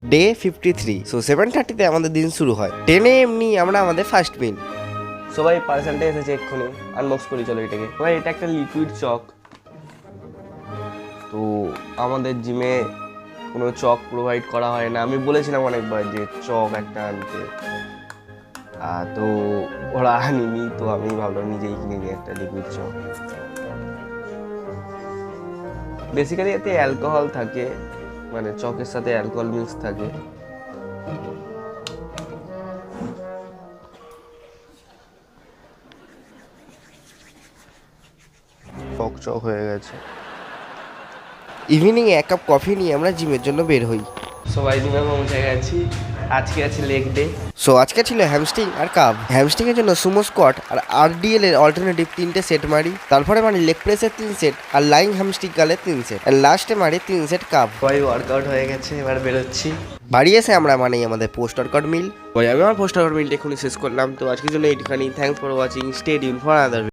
Day 53। So 7:30-তে আমাদের দিন শুরু হয়। 10 AM নিয়ে আমরা আমাদের ফার্স্ট মিল। সবাই পার্সেলটা এসেছে এক্ষুনি, আনবক্স করি চলো এটাকে। ভাই এটা একটা লিকুইড চক। তো আমাদের জিমে কোনো চক প্রোভাইড করা হয় না। আমি বলেছিলাম অনেকবার যে চক একটা আনতে, তো ওরা আনিনি, তো আমি ভাবলাম নিজেই কিনে নিই একটা লিকুইড চক। বেসিক্যালি এতে অ্যালকোহল থাকে, মানে চকের সাথে অ্যালকোহল মিক্স থাকে। চক হয়ে গেছে। ইভিনিংয়ে এক কাপ কফি নিয়ে আমরা জিমের জন্য বের হই। সবাই জিমে পৌঁছে গেছি। আজকে আছে লেগ ডে। সো আজকে ছিল হ্যামস্ট্রিং আর কাভ। হ্যামস্ট্রিং এর জন্য সুমো স্কোয়াট আর আরডিএল এর অল্টারনেটিভ 3টে সেট মারি। তারপরে মারি লেগ প্রেসের 3 set are lying hamstring Kaler 3 set আর লাস্টে মারি 3 সেট কাভ। সবাই ওয়ার্কআউট হয়ে গেছে, এবার বেরোচ্ছি। বাড়ি এসে আমরা মানি আমাদের পোস্ট ওয়ার্কআউট মিল। আমি আমার পোস্ট ওয়ার্কআউট মিলটা এখনই শেষ করলাম। তো আজকের জন্য এইটুখানি। Thanks for watching. Stay tune for other.